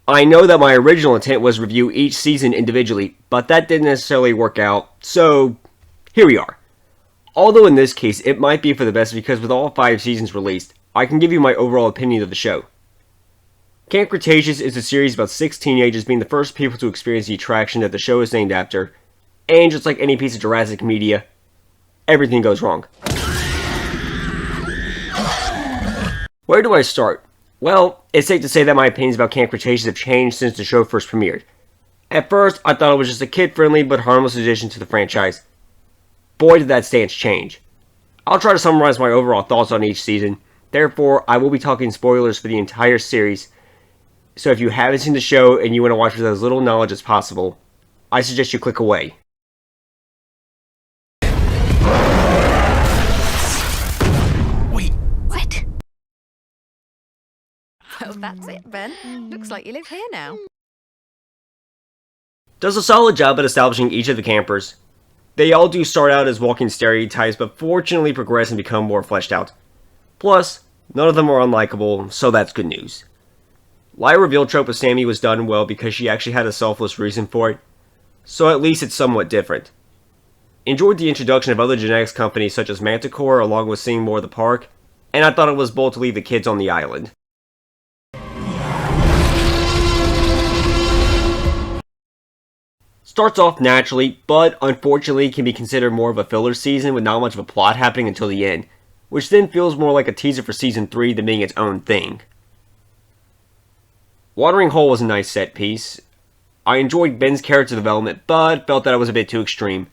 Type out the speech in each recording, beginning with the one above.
I know that my original intent was to review each season individually, but that didn't necessarily work out, so here we are. Although in this case, it might be for the best because with all 5 seasons released, I can give you my overall opinion of the show. Camp Cretaceous is a series about 6 teenagers being the first people to experience the attraction that the show is named after, and just like any piece of Jurassic media, everything goes wrong. Where do I start? Well, it's safe to say that my opinions about Camp Cretaceous have changed since the show first premiered. At first, I thought it was just a kid-friendly but harmless addition to the franchise. Boy, did that stance change. I'll try to summarize my overall thoughts on each season, therefore I will be talking spoilers for the entire series, so if you haven't seen the show and you want to watch with as little knowledge as possible, I suggest you click away. Wait. What? Well, that's it, Ben. Looks like you live here now. Does a solid job at establishing each of the campers. They all do start out as walking stereotypes, but fortunately progress and become more fleshed out. Plus, none of them are unlikable, so that's good news. Lie reveal trope with Sammy was done well because she actually had a selfless reason for it, so at least it's somewhat different. Enjoyed the introduction of other genetics companies such as Manticore along with seeing more of the park, and I thought it was bold to leave the kids on the island. Starts off naturally, but unfortunately can be considered more of a filler season with not much of a plot happening until the end, which then feels more like a teaser for Season 3 than being its own thing. Watering Hole was a nice set piece. I enjoyed Ben's character development, but felt that it was a bit too extreme.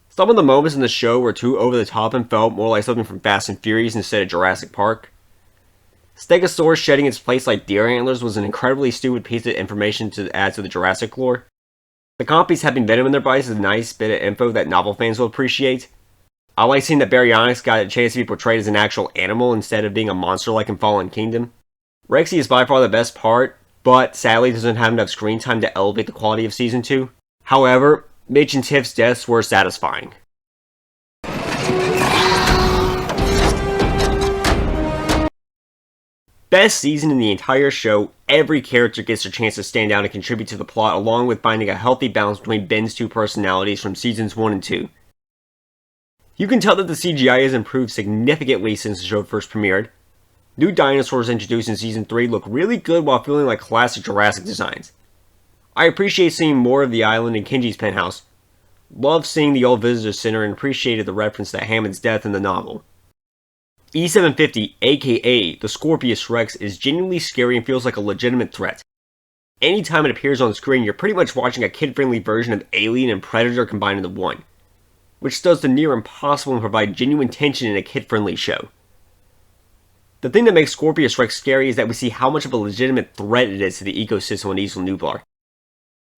Some of the moments in the show were too over the top and felt more like something from Fast and Furious instead of Jurassic Park. Stegosaurus shedding its place like deer antlers was an incredibly stupid piece of information to add to the Jurassic lore. The compies having venom in their bites is a nice bit of info that novel fans will appreciate. I like seeing that Baryonyx got a chance to be portrayed as an actual animal instead of being a monster like in Fallen Kingdom. Rexy is by far the best part, but sadly doesn't have enough screen time to elevate the quality of Season 2. However, Mitch and Tiff's deaths were satisfying. Best season in the entire show, every character gets a chance to stand out and contribute to the plot along with finding a healthy balance between Ben's 2 personalities from Seasons 1 and 2. You can tell that the CGI has improved significantly since the show first premiered. New dinosaurs introduced in Season 3 look really good while feeling like classic Jurassic designs. I appreciate seeing more of the island in Kenji's penthouse. Loved seeing the old visitor center and appreciated the reference to Hammond's death in the novel. E750, aka the Scorpius Rex, is genuinely scary and feels like a legitimate threat. Anytime it appears on screen, you're pretty much watching a kid-friendly version of Alien and Predator combined into one, which does the near impossible and provide genuine tension in a kid-friendly show. The thing that makes Scorpius Rex scary is that we see how much of a legitimate threat it is to the ecosystem on Isla Nublar.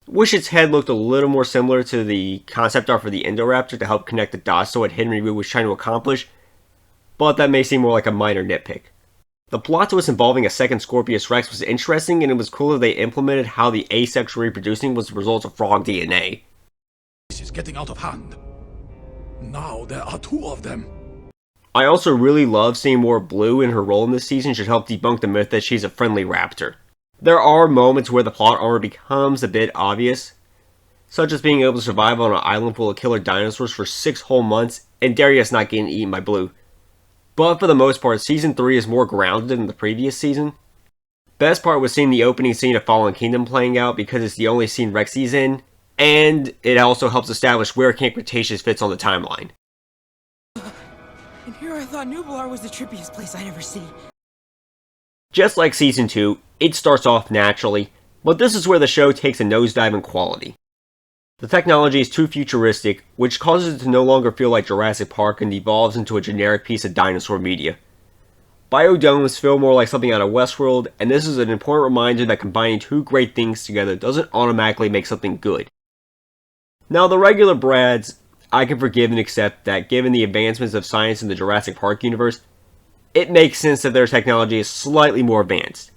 Wish its head looked a little more similar to the concept art for the Indoraptor to help connect the dots to what Henry Wu was trying to accomplish, but that may seem more like a minor nitpick. The plot twist involving a second Scorpius Rex was interesting, and it was cool that they implemented how the asexual reproducing was the result of frog DNA. This is getting out of hand. Now there are 2 of them. I also really love seeing more Blue, and her role in this season should help debunk the myth that she's a friendly raptor. There are moments where the plot armor becomes a bit obvious, such as being able to survive on an island full of killer dinosaurs for 6 whole months, and Darius not getting eaten by Blue. But for the most part, Season 3 is more grounded than the previous season. Best part was seeing the opening scene of Fallen Kingdom playing out because it's the only scene Rexy's in, and it also helps establish where Camp Cretaceous fits on the timeline. And here I thought Nublar was the trippiest place I'd ever see. Just like Season 2, it starts off naturally, but this is where the show takes a nosedive in quality. The technology is too futuristic, which causes it to no longer feel like Jurassic Park and devolves into a generic piece of dinosaur media. Biodomes feel more like something out of Westworld, and this is an important reminder that combining 2 great things together doesn't automatically make something good. Now, the regular Brads, I can forgive and accept that given the advancements of science in the Jurassic Park universe, it makes sense that their technology is slightly more advanced.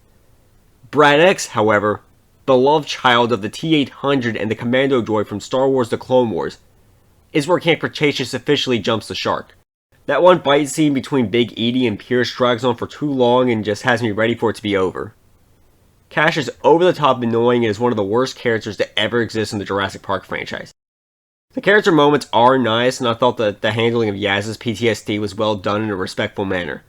Brad X, however, the love child of the T-800 and the Commando droid from Star Wars The Clone Wars, is where Camp Cretaceous officially jumps the shark. That one fight scene between Big Edie and Pierce drags on for too long and just has me ready for it to be over. Cash is over the top annoying and is one of the worst characters to ever exist in the Jurassic Park franchise. The character moments are nice, and I thought that the handling of Yaz's PTSD was well done in a respectful manner.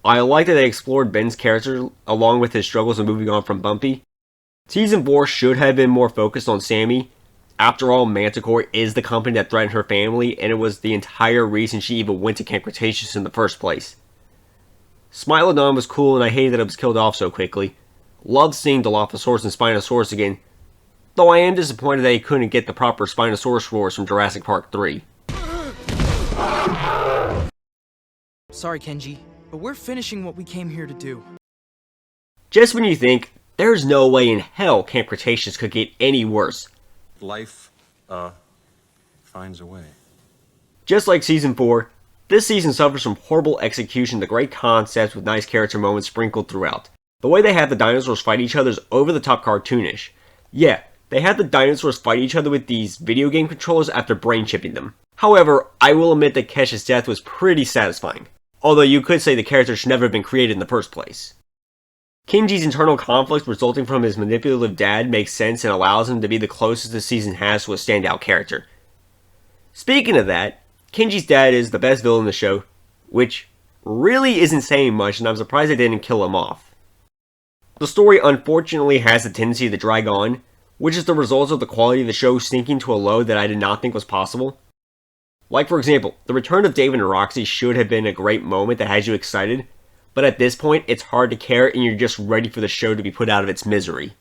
I like that they explored Ben's character along with his struggles in moving on from Bumpy. Season 4 should have been more focused on Sammy. After all, Manticore is the company that threatened her family, and it was the entire reason she even went to Camp Cretaceous in the first place. Smilodon was cool, and I hated that it was killed off so quickly. Loved seeing Dilophosaurus and Spinosaurus again, though I am disappointed that he couldn't get the proper Spinosaurus roars from Jurassic Park 3. Sorry, Kenji, but we're finishing what we came here to do. Just when you think, there's no way in hell Camp Cretaceous could get any worse. Life, finds a way. Just like Season 4, this season suffers from horrible execution of great concepts with nice character moments sprinkled throughout. The way they have the dinosaurs fight each other is over-the-top cartoonish. Yeah, they had the dinosaurs fight each other with these video game controllers after brain chipping them. However, I will admit that Kesh's death was pretty satisfying, although you could say the character should never have been created in the first place. Kenji's internal conflict resulting from his manipulative dad makes sense and allows him to be the closest the season has to a standout character. Speaking of that, Kenji's dad is the best villain in the show, which really isn't saying much, and I'm surprised they didn't kill him off. The story unfortunately has a tendency to drag on, which is the result of the quality of the show sinking to a low that I did not think was possible. Like for example, the return of David and Roxy should have been a great moment that has you excited, but at this point it's hard to care and you're just ready for the show to be put out of its misery.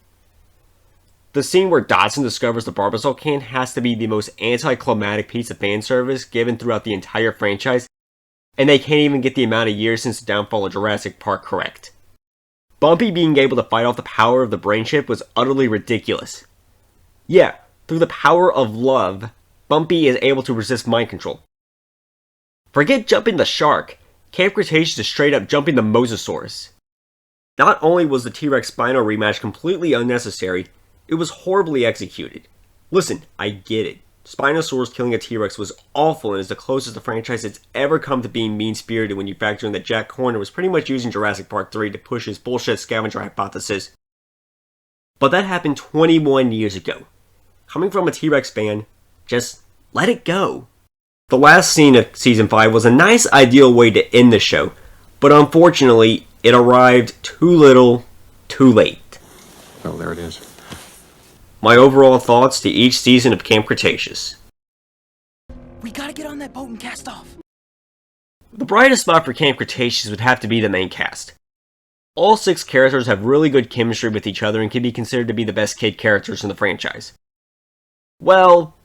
The scene where Dodson discovers the Barbasol can has to be the most anticlimactic piece of fan service given throughout the entire franchise, and they can't even get the amount of years since the downfall of Jurassic Park correct. Bumpy being able to fight off the power of the brain chip was utterly ridiculous. Yeah, through the power of love, Bumpy is able to resist mind control. Forget jumping the shark, Camp Cretaceous is straight up jumping the Mosasaurus. Not only was the T-Rex Spino rematch completely unnecessary, it was horribly executed. Listen, I get it. Spinosaurus killing a T-Rex was awful and is the closest the franchise has ever come to being mean-spirited when you factor in that Jack Horner was pretty much using Jurassic Park 3 to push his bullshit scavenger hypothesis. But that happened 21 years ago. Coming from a T-Rex fan, just let it go. The last scene of Season 5 was a nice ideal way to end the show, but unfortunately, it arrived too little, too late. Well, there it is. My overall thoughts to each season of Camp Cretaceous. We gotta get on that boat and cast off. The brightest spot for Camp Cretaceous would have to be the main cast. All 6 characters have really good chemistry with each other and can be considered to be the best kid characters in the franchise. Well,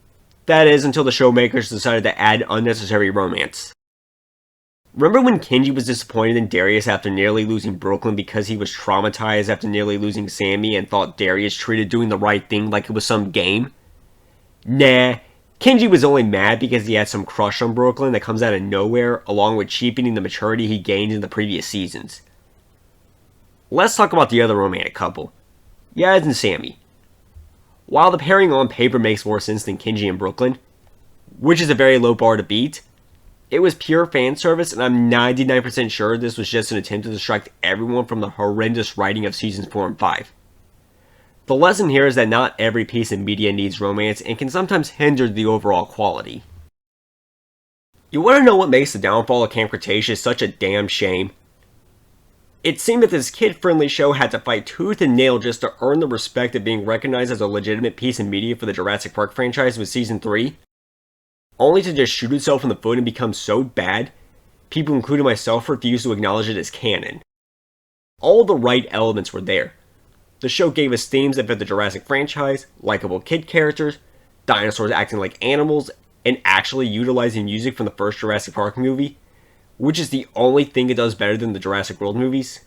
that is until the showmakers decided to add unnecessary romance. Remember when Kenji was disappointed in Darius after nearly losing Brooklyn because he was traumatized after nearly losing Sammy and thought Darius treated doing the right thing like it was some game? Nah, Kenji was only mad because he had some crush on Brooklyn that comes out of nowhere along with cheapening the maturity he gained in the previous seasons. Let's talk about the other romantic couple, Yaz and Sammy. While the pairing on paper makes more sense than Kenji and Brooklyn, which is a very low bar to beat, it was pure fan service, and I'm 99% sure this was just an attempt to distract everyone from the horrendous writing of seasons 4 and 5. The lesson here is that not every piece of media needs romance and can sometimes hinder the overall quality. You want to know what makes the downfall of Camp Cretaceous such a damn shame? It seemed that this kid-friendly show had to fight tooth and nail just to earn the respect of being recognized as a legitimate piece of media for the Jurassic Park franchise with Season 3, only to just shoot itself in the foot and become so bad, people including myself refuse to acknowledge it as canon. All the right elements were there. The show gave us themes that fit the Jurassic franchise, likable kid characters, dinosaurs acting like animals, and actually utilizing music from the first Jurassic Park movie, which is the only thing it does better than the Jurassic World movies.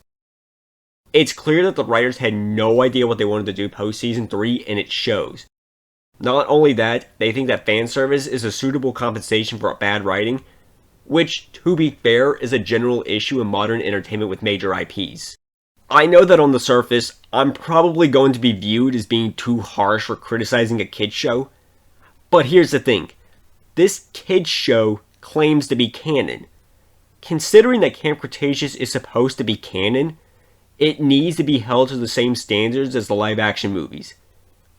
It's clear that the writers had no idea what they wanted to do post Season 3, and it shows. Not only that, they think that fan service is a suitable compensation for bad writing, which, to be fair, is a general issue in modern entertainment with major IPs. I know that on the surface, I'm probably going to be viewed as being too harsh for criticizing a kids show, but here's the thing. This kids show claims to be canon. Considering that Camp Cretaceous is supposed to be canon, it needs to be held to the same standards as the live action movies,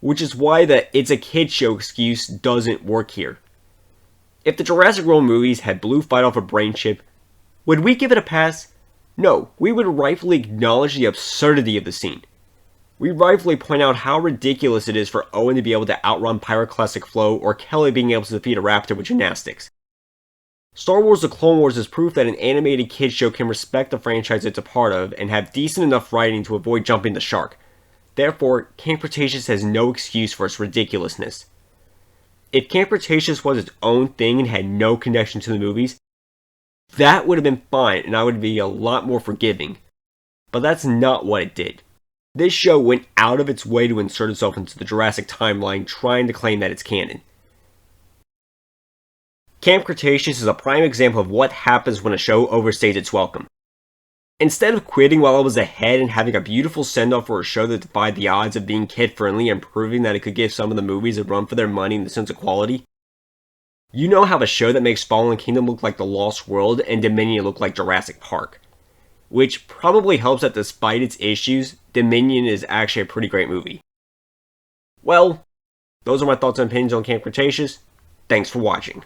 which is why the "it's a kid show" excuse doesn't work here. If the Jurassic World movies had Blue fight off a brain chip, would we give it a pass? No, we would rightfully acknowledge the absurdity of the scene. We rightfully point out how ridiculous it is for Owen to be able to outrun Pyroclastic Flow or Kelly being able to defeat a raptor with gymnastics. Star Wars The Clone Wars is proof that an animated kids show can respect the franchise it's a part of and have decent enough writing to avoid jumping the shark. Therefore, Camp Cretaceous has no excuse for its ridiculousness. If Camp Cretaceous was its own thing and had no connection to the movies, that would have been fine and I would be a lot more forgiving. But that's not what it did. This show went out of its way to insert itself into the Jurassic timeline, trying to claim that it's canon. Camp Cretaceous is a prime example of what happens when a show overstays its welcome. Instead of quitting while it was ahead and having a beautiful send-off for a show that defied the odds of being kid-friendly and proving that it could give some of the movies a run for their money in the sense of quality, you now have a show that makes Fallen Kingdom look like The Lost World and Dominion look like Jurassic Park. Which probably helps that despite its issues, Dominion is actually a pretty great movie. Well, those are my thoughts and opinions on Camp Cretaceous. Thanks for watching.